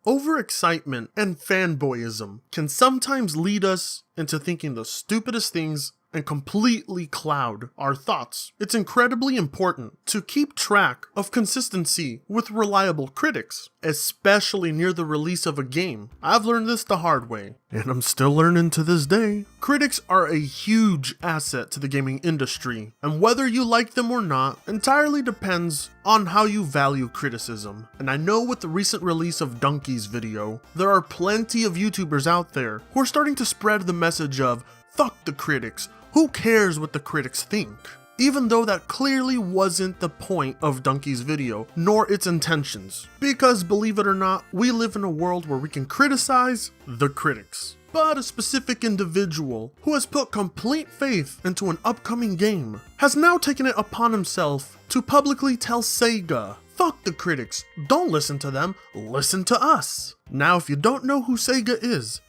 Overexcitement and fanboyism can sometimes lead us into thinking the stupidest things and completely cloud our thoughts. It's incredibly important to keep track of consistency with reliable critics, especially near the release of a game. I've learned this the hard way, and I'm still learning to this day. Critics are a huge asset to the gaming industry, and whether you like them or not entirely depends on how you value criticism. And I know with the recent release of Donkey's video, there are plenty of YouTubers out there who are starting to spread the message of fuck the critics. Who cares what the critics think? Even though that clearly wasn't the point of Donkey's video, nor its intentions. Because believe it or not, we live in a world where we can criticize the critics. But a specific individual who has put complete faith into an upcoming game has now taken it upon himself to publicly tell Sega, fuck the critics, don't listen to them, listen to us. Now if you don't know who Sega is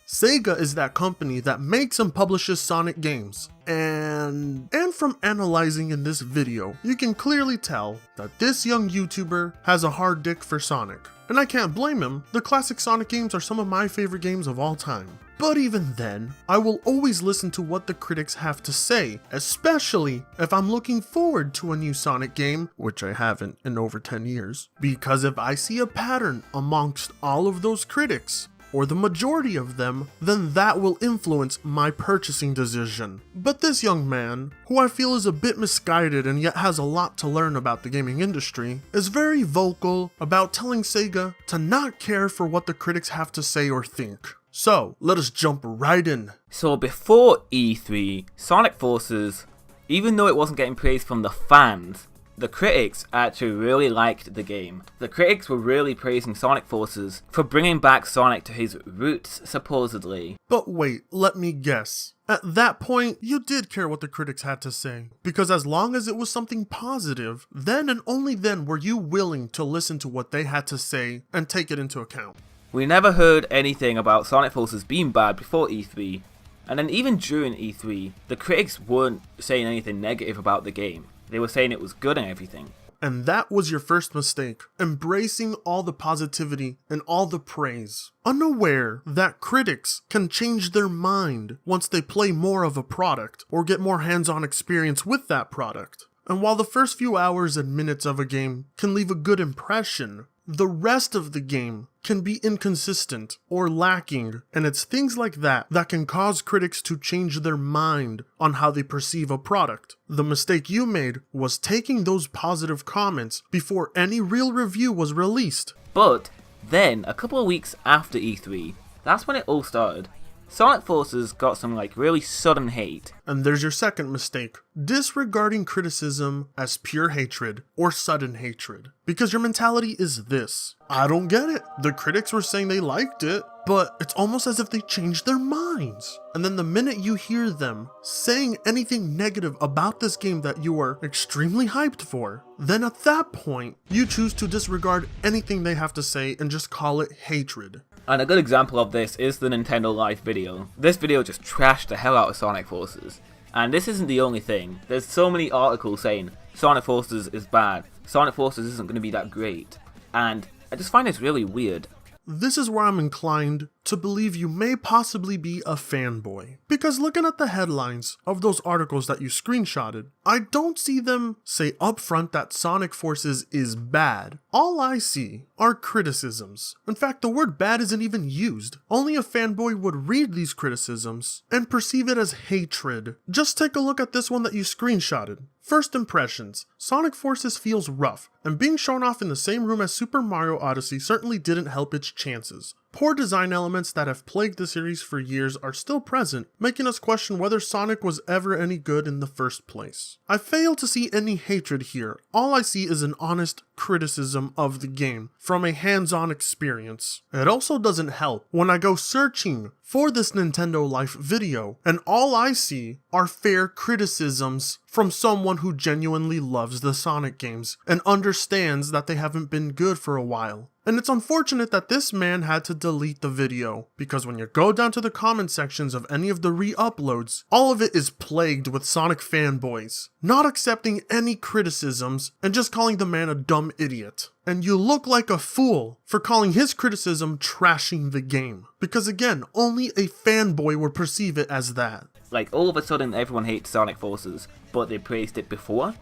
that company that makes and publishes Sonic games. And from analyzing in this video, you can clearly tell that this young YouTuber has a hard dick for Sonic. And I can't blame him, the classic Sonic games are some of my favorite games of all time. But even then, I will always listen to what the critics have to say, especially if I'm looking forward to a new Sonic game, which I haven't in over 10 years. Because if I see a pattern amongst all of those critics, or the majority of them, then that will influence my purchasing decision. But this young man, who I feel is a bit misguided and yet has a lot to learn about the gaming industry, is very vocal about telling Sega to not care for what the critics have to say or think. So, let us jump right in. So before E3, Sonic Forces, even though it wasn't getting praise from the fans, the critics actually really liked the game. The critics were really praising Sonic Forces for bringing back Sonic to his roots, supposedly. But wait, let me guess. At that point, you did care what the critics had to say. Because as long as it was something positive, then and only then were you willing to listen to what they had to say and take it into account. We never heard anything about Sonic Forces being bad before E3, and then even during E3, the critics weren't saying anything negative about the game. They were saying it was good and everything. And that was your first mistake, embracing all the positivity and all the praise, unaware that critics can change their mind once they play more of a product or get more hands-on experience with that product. And while the first few hours and minutes of a game can leave a good impression, the rest of the game can be inconsistent or lacking, and it's things like that that can cause critics to change their mind on how they perceive a product. The mistake you made was taking those positive comments before any real review was released. But then, a couple of weeks after E3, that's when it all started. Sonic Forces got some really sudden hate. And there's your second mistake, disregarding criticism as pure hatred or sudden hatred. Because your mentality is this: I don't get it. The critics were saying they liked it, but it's almost as if they changed their minds. And then the minute you hear them saying anything negative about this game that you are extremely hyped for, then at that point, you choose to disregard anything they have to say and just call it hatred. And a good example of this is the Nintendo Life video. This video just trashed the hell out of Sonic Forces. And this isn't the only thing. There's so many articles saying Sonic Forces is bad, Sonic Forces isn't going to be that great. And I just find this really weird. This is where I'm inclined to believe you may possibly be a fanboy. Because looking at the headlines of those articles that you screenshotted, I don't see them say upfront that Sonic Forces is bad. All I see are criticisms. In fact, the word bad isn't even used. Only a fanboy would read these criticisms and perceive it as hatred. Just take a look at this one that you screenshotted. First impressions, Sonic Forces feels rough, and being shown off in the same room as Super Mario Odyssey certainly didn't help its chances. Poor design elements that have plagued the series for years are still present, making us question whether Sonic was ever any good in the first place. I fail to see any hatred here. All I see is an honest criticism of the game from a hands-on experience. It also doesn't help when I go searching for this Nintendo Life video, and all I see are fair criticisms from someone who genuinely loves the Sonic games and understands that they haven't been good for a while. And it's unfortunate that this man had to delete the video, because when you go down to the comment sections of any of the re-uploads, all of it is plagued with Sonic fanboys, not accepting any criticisms and just calling the man a dumb idiot. And you look like a fool for calling his criticism trashing the game. Because again, only a fanboy would perceive it as that. Like, all of a sudden everyone hates Sonic Forces, but they praised it before?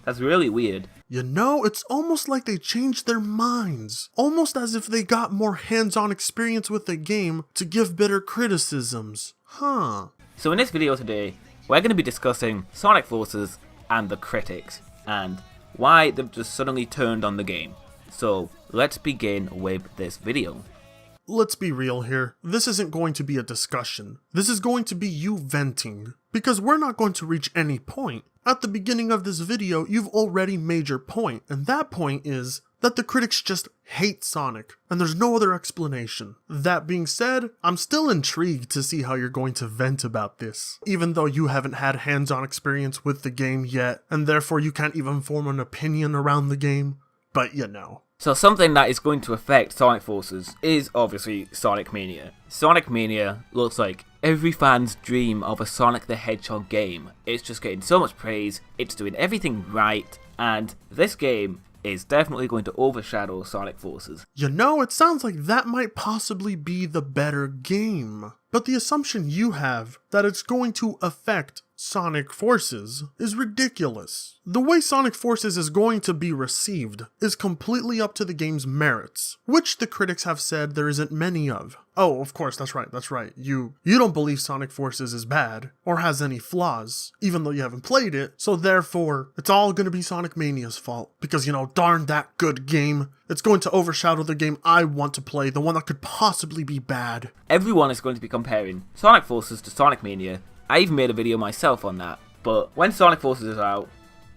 That's really weird. You know, it's almost like they changed their minds. Almost as if they got more hands-on experience with the game to give better criticisms. Huh. So in this video today, we're going to be discussing Sonic Forces and the critics, and why they've just suddenly turned on the game. So let's begin with this video. Let's be real here. This isn't going to be a discussion. This is going to be you venting. Because we're not going to reach any point. At the beginning of this video, you've already made your point, and that point is that the critics just hate Sonic, and there's no other explanation. That being said, I'm still intrigued to see how you're going to vent about this, even though you haven't had hands-on experience with the game yet, and therefore you can't even form an opinion around the game, but you know. So something that is going to affect Sonic Forces is obviously Sonic Mania. Sonic Mania looks like every fan's dream of a Sonic the Hedgehog game. It's just getting so much praise, it's doing everything right, and this game is definitely going to overshadow Sonic Forces. You know, it sounds like that might possibly be the better game. But the assumption you have that it's going to affect Sonic Forces is ridiculous. The way Sonic Forces is going to be received is completely up to the game's merits, which the critics have said there isn't many of. Oh, of course, that's right. You don't believe Sonic Forces is bad, or has any flaws, even though you haven't played it, so therefore, it's all gonna be Sonic Mania's fault. Because, you know, darn that good game. It's going to overshadow the game I want to play, the one that could possibly be bad. Everyone is going to be comparing Sonic Forces to Sonic Mania. I even made a video myself on that, but when Sonic Forces is out,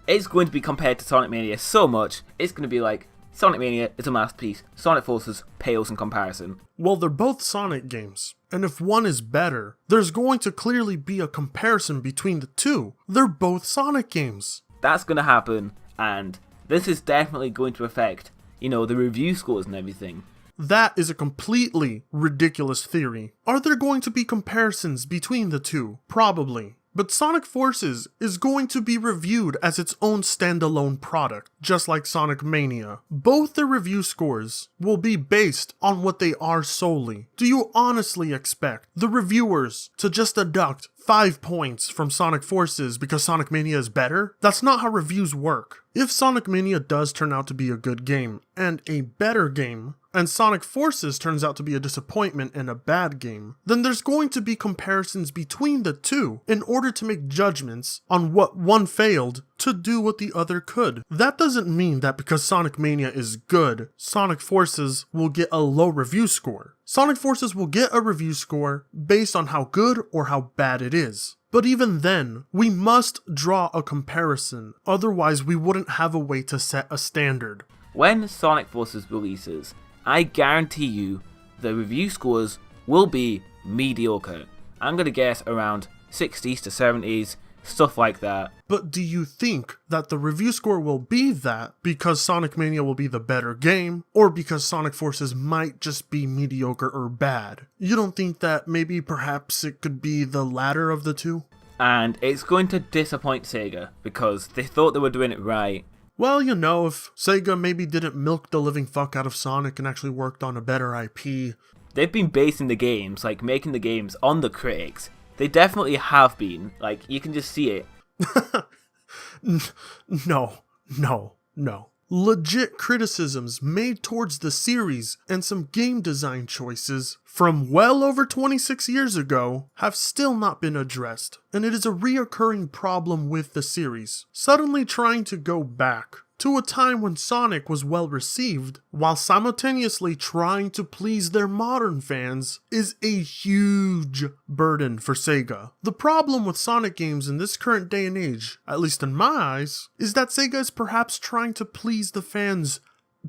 it's going to be compared to Sonic Mania so much, it's going to be like, Sonic Mania is a masterpiece, Sonic Forces pales in comparison. Well, they're both Sonic games, and if one is better, there's going to clearly be a comparison between the two. They're both Sonic games. That's going to happen, and this is definitely going to affect, you know, the review scores and everything. That is a completely ridiculous theory. Are there going to be comparisons between the two? Probably. But Sonic Forces is going to be reviewed as its own standalone product, just like Sonic Mania. Both the review scores will be based on what they are solely. Do you honestly expect the reviewers to just deduct 5 points from Sonic Forces because Sonic Mania is better? That's not how reviews work. If Sonic Mania does turn out to be a good game, and a better game, and Sonic Forces turns out to be a disappointment and a bad game, then there's going to be comparisons between the two in order to make judgments on what one failed to do what the other could. That doesn't mean that because Sonic Mania is good, Sonic Forces will get a low review score. Sonic Forces will get a review score based on how good or how bad it is. But even then, we must draw a comparison, otherwise we wouldn't have a way to set a standard. When Sonic Forces releases, I guarantee you the review scores will be mediocre. I'm gonna guess around 60s to 70s, stuff like that. But do you think that the review score will be that because Sonic Mania will be the better game, or because Sonic Forces might just be mediocre or bad? You don't think that maybe perhaps it could be the latter of the two? And it's going to disappoint Sega, because they thought they were doing it right. Well, you know, if Sega maybe didn't milk the living fuck out of Sonic and actually worked on a better IP. They've been basing the games, like making the games on the critics. They definitely have been. Like, you can just see it. No. Legit criticisms made towards the series and some game design choices from well over 26 years ago have still not been addressed, and it is a reoccurring problem with the series. Suddenly trying to go back to a time when Sonic was well received, while simultaneously trying to please their modern fans, is a huge burden for Sega. The problem with Sonic games in this current day and age, at least in my eyes, is that Sega is perhaps trying to please the fans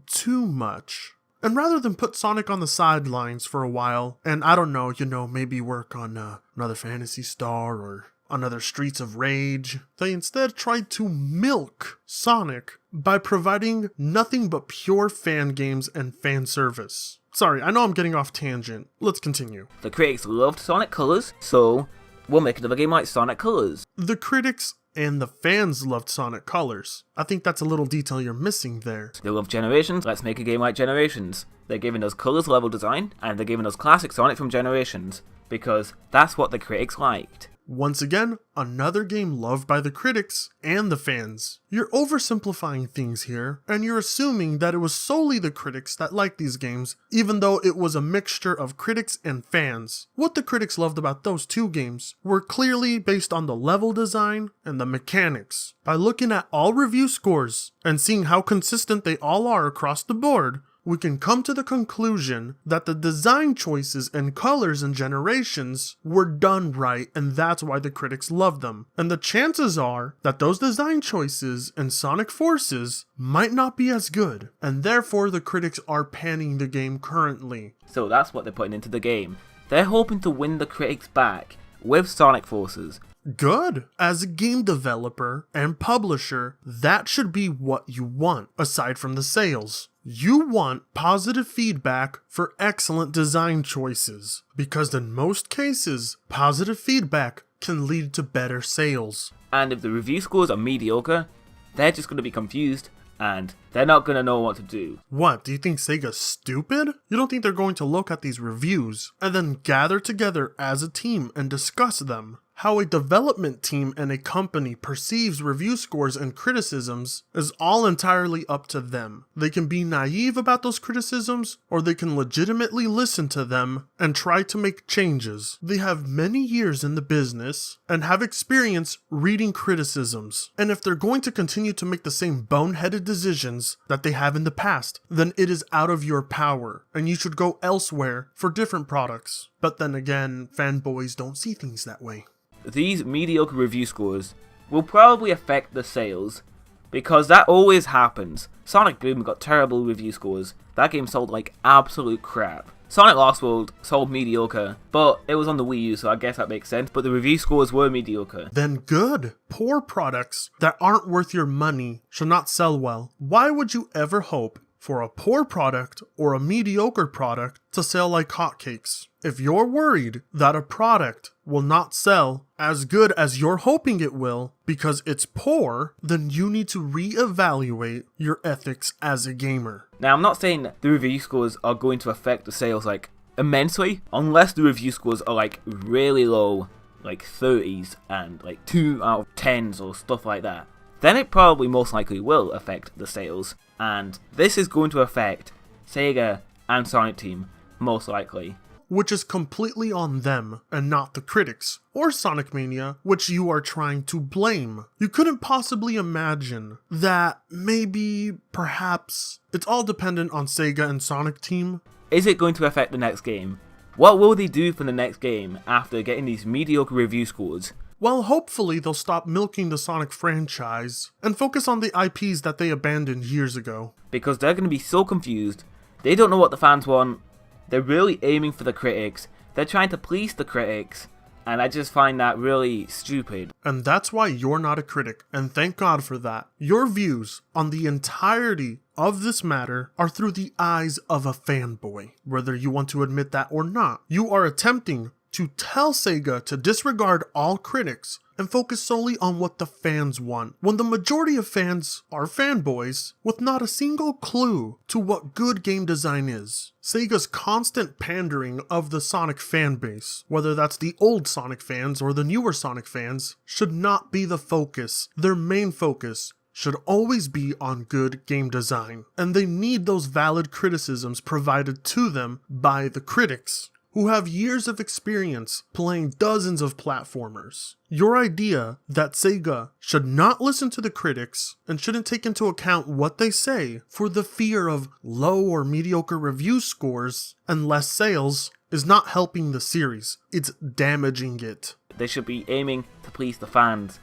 too much. And rather than put Sonic on the sidelines for a while, and I don't know, maybe work on another Phantasy Star or another Streets of Rage. They instead tried to milk Sonic by providing nothing but pure fan games and fan service. Sorry, I know I'm getting off tangent. Let's continue. The critics loved Sonic Colors, so we'll make another game like Sonic Colors. The critics and the fans loved Sonic Colors. I think that's a little detail you're missing there. They love Generations, let's make a game like Generations. They're giving us Colors level design, and they're giving us classic Sonic from Generations, because that's what the critics liked. Once again, another game loved by the critics and the fans. You're oversimplifying things here, and you're assuming that it was solely the critics that liked these games, even though it was a mixture of critics and fans. What the critics loved about those two games were clearly based on the level design and the mechanics. By looking at all review scores and seeing how consistent they all are across the board, we can come to the conclusion that the design choices and colors and Generations were done right, and that's why the critics loved them. And the chances are that those design choices and Sonic Forces might not be as good, and therefore the critics are panning the game currently. So that's what they're putting into the game. They're hoping to win the critics back with Sonic Forces. Good. As a game developer and publisher, that should be what you want, aside from the sales. You want positive feedback for excellent design choices, because in most cases, positive feedback can lead to better sales. And if the review scores are mediocre, they're just going to be confused, and they're not going to know what to do. What, do you think Sega's stupid? You don't think they're going to look at these reviews and then gather together as a team and discuss them? How a development team and a company perceives review scores and criticisms is all entirely up to them. They can be naive about those criticisms, or they can legitimately listen to them and try to make changes. They have many years in the business and have experience reading criticisms. And if they're going to continue to make the same boneheaded decisions that they have in the past, then it is out of your power, and you should go elsewhere for different products. But then again, fanboys don't see things that way. These mediocre review scores will probably affect the sales, because that always happens. Sonic Boom got terrible review scores. That game sold like absolute crap. Sonic Lost World sold mediocre, but it was on the Wii U, so I guess that makes sense, but the review scores were mediocre. Then good. Poor products that aren't worth your money should not sell well. Why would you ever hope for a poor product or a mediocre product to sell like hotcakes? If you're worried that a product will not sell as good as you're hoping it will because it's poor, then you need to reevaluate your ethics as a gamer. Now, I'm not saying that the review scores are going to affect the sales like immensely, unless the review scores are like really low, like 30s and like 2 out of 10s or stuff like that. Then it probably most likely will affect the sales, and this is going to affect Sega and Sonic Team most likely. Which is completely on them and not the critics, or Sonic Mania, which you are trying to blame. You couldn't possibly imagine that maybe, perhaps, it's all dependent on Sega and Sonic Team. Is it going to affect the next game? What will they do for the next game after getting these mediocre review scores? Well, hopefully they'll stop milking the Sonic franchise and focus on the IPs that they abandoned years ago. Because they're going to be so confused, they don't know what the fans want. They're really aiming for the critics. They're trying to please the critics. And I just find that really stupid. And that's why you're not a critic. And thank God for that. Your views on the entirety of this matter are through the eyes of a fanboy. Whether you want to admit that or not, you are attempting to tell Sega to disregard all critics and focus solely on what the fans want, when the majority of fans are fanboys with not a single clue to what good game design is. Sega's constant pandering of the Sonic fanbase, whether that's the old Sonic fans or the newer Sonic fans, should not be the focus. Their main focus should always be on good game design, and they need those valid criticisms provided to them by the critics, who have years of experience playing dozens of platformers. Your idea that Sega should not listen to the critics and shouldn't take into account what they say for the fear of low or mediocre review scores and less sales is not helping the series. It's damaging it. They should be aiming to please the fans.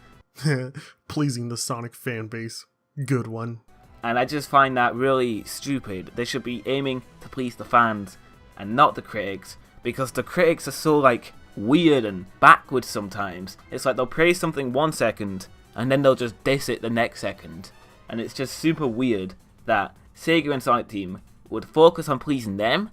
Pleasing the Sonic fanbase. Good one. And I just find that really stupid. They should be aiming to please the fans and not the critics. Because the critics are so like weird and backwards sometimes. It's like they'll praise something 1 second and then they'll just diss it the next second. And it's just super weird that Sega and Sonic Team would focus on pleasing them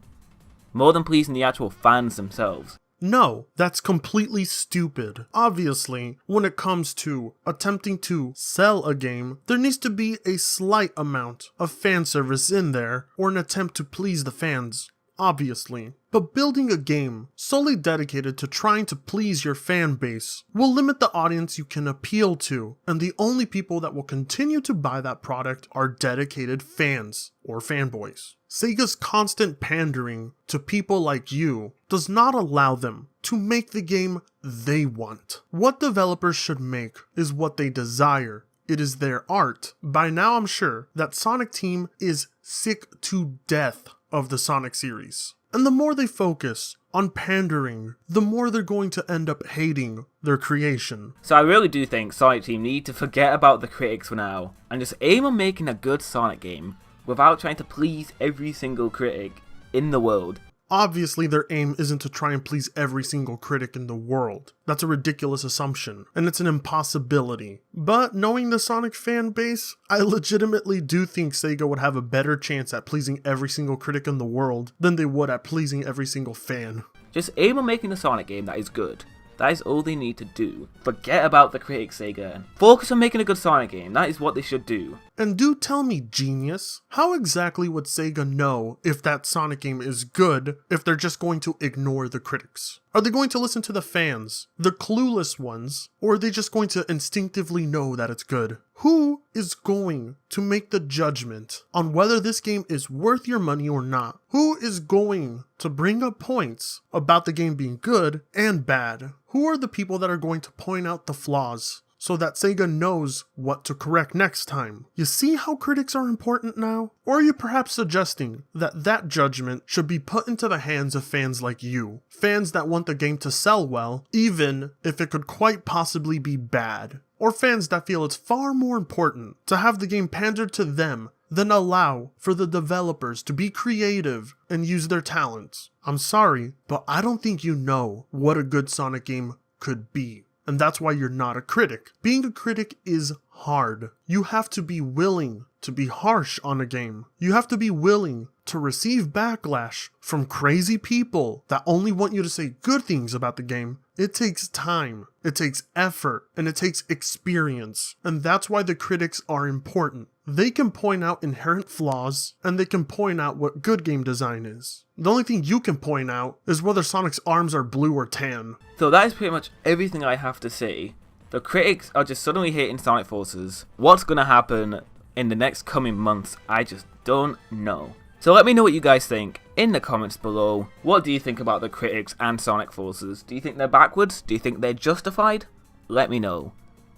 more than pleasing the actual fans themselves. No, that's completely stupid. Obviously, when it comes to attempting to sell a game, there needs to be a slight amount of fan service in there, or an attempt to please the fans. Obviously. But building a game solely dedicated to trying to please your fan base will limit the audience you can appeal to, and the only people that will continue to buy that product are dedicated fans, or fanboys. Sega's constant pandering to people like you does not allow them to make the game they want. What developers should make is what they desire. It is their art. By now I'm sure that Sonic Team is sick to death of the Sonic series. And the more they focus on pandering, the more they're going to end up hating their creation. So I really do think Sonic Team need to forget about the critics for now, and just aim on making a good Sonic game without trying to please every single critic in the world. Obviously, their aim isn't to try and please every single critic in the world. That's a ridiculous assumption, and it's an impossibility. But knowing the Sonic fan base, I legitimately do think Sega would have a better chance at pleasing every single critic in the world than they would at pleasing every single fan. Just aim on making a Sonic game that is good. That is all they need to do. Forget about the critics, Sega, and focus on making a good Sonic game. That is what they should do. And do tell me, genius, how exactly would Sega know if that Sonic game is good if they're just going to ignore the critics? Are they going to listen to the fans, the clueless ones, or are they just going to instinctively know that it's good? Who is going to make the judgment on whether this game is worth your money or not? Who is going to bring up points about the game being good and bad? Who are the people that are going to point out the flaws so that Sega knows what to correct next time? You see how critics are important now? Or are you perhaps suggesting that that judgment should be put into the hands of fans like you? Fans that want the game to sell well, even if it could quite possibly be bad. Or fans that feel it's far more important to have the game pandered to them than allow for the developers to be creative and use their talents. I'm sorry, but I don't think you know what a good Sonic game could be. And that's why you're not a critic. Being a critic is hard. You have to be willing to be harsh on a game. You have to be willing to receive backlash from crazy people that only want you to say good things about the game. It takes time, it takes effort, and it takes experience. And that's why the critics are important. They can point out inherent flaws, and they can point out what good game design is. The only thing you can point out is whether Sonic's arms are blue or tan. So that is pretty much everything I have to say. The critics are just suddenly hating Sonic Forces. What's going to happen in the next coming months, I just don't know. So let me know what you guys think in the comments below. What do you think about the critics and Sonic Forces? Do you think they're backwards? Do you think they're justified? Let me know.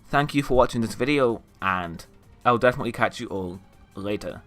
Thank you for watching this video, and I'll definitely catch you all later.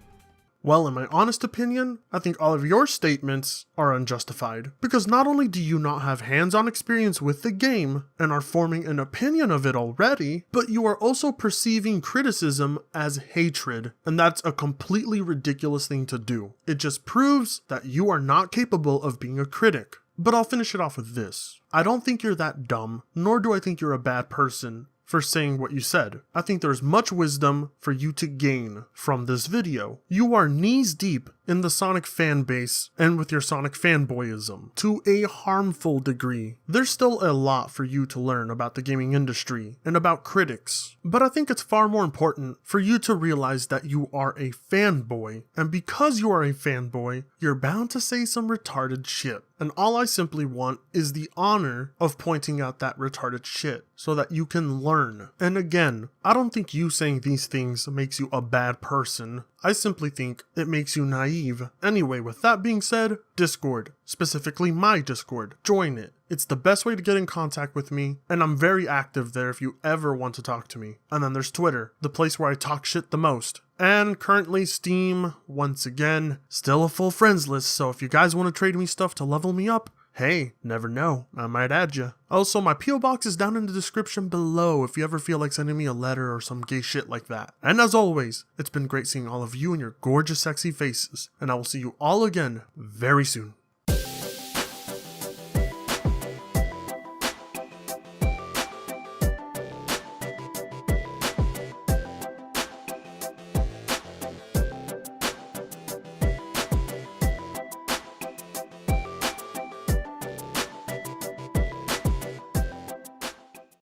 Well, in my honest opinion, I think all of your statements are unjustified, because not only do you not have hands-on experience with the game and are forming an opinion of it already, but you are also perceiving criticism as hatred, and that's a completely ridiculous thing to do. It just proves that you are not capable of being a critic. But I'll finish it off with this. I don't think you're that dumb, nor do I think you're a bad person for saying what you said. I think there's much wisdom for you to gain from this video. You are knees deep in the Sonic fan base and with your Sonic fanboyism to a harmful degree. There's still a lot for you to learn about the gaming industry and about critics, but I think it's far more important for you to realize that you are a fanboy, and because you are a fanboy, you're bound to say some retarded shit. And all I simply want is the honor of pointing out that retarded shit so that you can learn. And again, I don't think you saying these things makes you a bad person. I simply think it makes you naive. Anyway, with that being said, Discord, specifically my Discord, join it. It's the best way to get in contact with me, and I'm very active there if you ever want to talk to me. And then there's Twitter, the place where I talk shit the most. And currently Steam, once again, still a full friends list, so if you guys want to trade me stuff to level me up, hey, never know, I might add ya. Also, my P.O. box is down in the description below if you ever feel like sending me a letter or some gay shit like that. And as always, it's been great seeing all of you and your gorgeous sexy faces, and I will see you all again very soon.